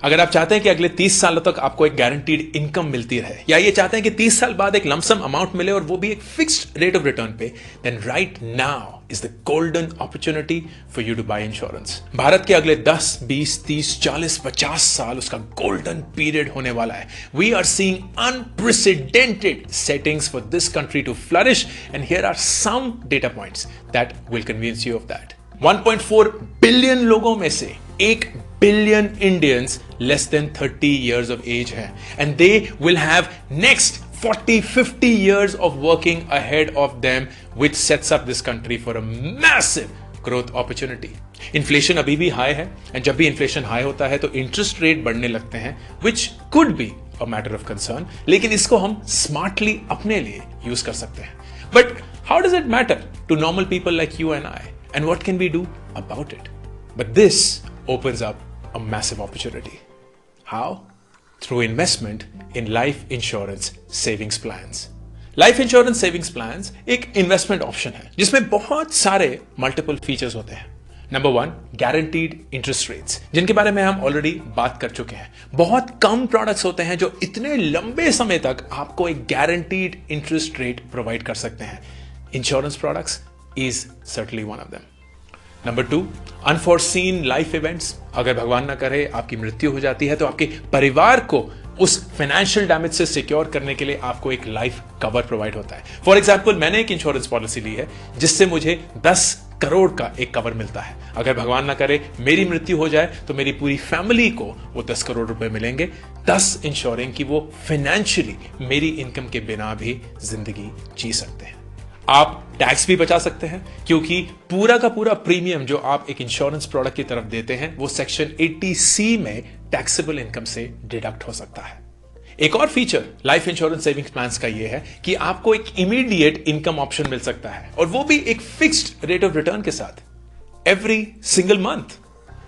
अगर आप चाहते हैं कि अगले 30 सालों तक आपको एक गारंटीड इनकम मिलती रहे, या ये चाहते हैं कि 30 साल बाद एक लमसम अमाउंट मिले और वो भी एक फिक्स्ड रेट ऑफ रिटर्न पे, then right now is the golden opportunity for you to buy insurance. Bharat के अगले 10, 20, 30, 40, 50 साल उसका गोल्डन पीरियड होने वाला है। We are seeing unprecedented settings for this country to flourish, and here are some data points that will convince you of that. 1.4 billion लोगों में से 1 billion Indians less than 30 years of age हैं, and they will have next 40-50 years of working ahead of them, which sets up this country for a massive growth opportunity. Inflation अभी भी high है, and जब भी inflation high होता है तो interest rate बढ़ने लगते हैं, which could be a matter of concern, लेकिन इसको हम स्मार्टली अपने लिए यूज कर सकते हैं। But how does it matter to normal people like you and I? And what can we do about it? But this opens up a massive opportunity. How? Through investment in life insurance savings plans. Life insurance savings plans एक investment option है जिसमें बहुत सारे multiple features होते हैं। Number 1, guaranteed interest rates, जिनके बारे में हम ऑलरेडी बात कर चुके हैं। बहुत कम प्रोडक्ट्स होते हैं जो इतने लंबे समय तक आपको एक guaranteed interest rate प्रोवाइड कर सकते हैं। Insurance products is certainly one of them. Number 2, unforeseen life events. अगर भगवान ना करे आपकी मृत्यु हो जाती है तो आपके परिवार को उस फाइनेंशियल डैमेज से सिक्योर करने के लिए आपको एक लाइफ कवर प्रोवाइड होता है। फॉर एग्जाम्पल, मैंने एक इंश्योरेंस पॉलिसी ली है जिससे मुझे 10 करोड़ का एक कवर मिलता है। अगर भगवान ना करे मेरी मृत्यु हो जाए तो मेरी पूरी फैमिली को वो 10 करोड़ रुपए मिलेंगे, thus इंश्योरिंग कि वो फाइनेंशियली मेरी इनकम के बिना भी जिंदगी जी सकते हैं। आप टैक्स भी बचा सकते हैं क्योंकि पूरा का पूरा प्रीमियम जो आप एक इंश्योरेंस प्रोडक्ट की तरफ देते हैं वो सेक्शन 80C में टैक्सेबल इनकम से डिडक्ट हो सकता है। एक और feature life insurance savings plans का ये है कि आपको एक इमीडिएट इनकम ऑप्शन मिल सकता है, और वो भी एक फिक्स्ड रेट ऑफ रिटर्न के साथ every single month.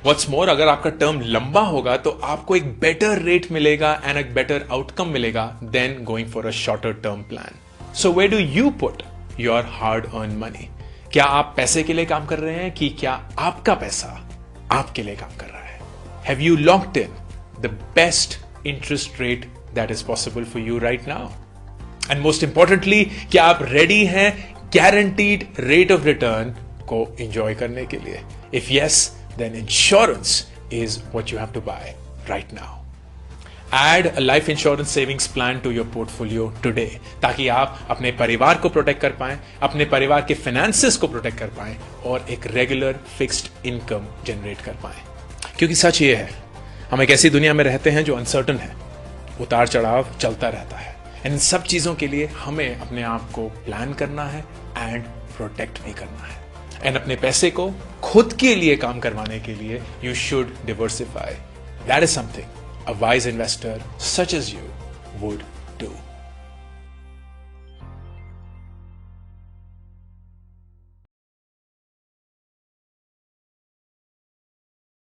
What's more, अगर आपका टर्म लंबा होगा तो आपको एक बेटर रेट मिलेगा एंड एक बेटर आउटकम मिलेगा then going for a shorter term plan. So where do you put your hard earn money? क्या आप पैसे के लिए काम कर रहे हैं कि क्या आपका पैसा आपके लिए काम कर रहा है? Have you locked in the best interest rate that is possible for you right now? And most importantly, क्या आप रेडी हैं गारंटीड रेट ऑफ रिटर्न को एंजॉय करने के लिए? If yes, then insurance is what you have to buy right now. Add a life insurance savings plan to your portfolio today, ताकि आप अपने परिवार को प्रोटेक्ट कर पाएं, अपने परिवार के फाइनेंसेस को प्रोटेक्ट कर पाएं और एक रेगुलर फिक्स्ड इनकम जनरेट कर पाएं। क्योंकि सच ये है, हम एक ऐसी दुनिया में रहते हैं जो अनसर्टन है, उतार चढ़ाव चलता रहता है। इन सब चीजों के लिए हमें अपने आप को प्लान करना है एंड प्रोटेक्ट भी करना है, एंड अपने पैसे को खुद के लिए काम करवाने के लिए you should diversify. That is something a wise investor such as you would do.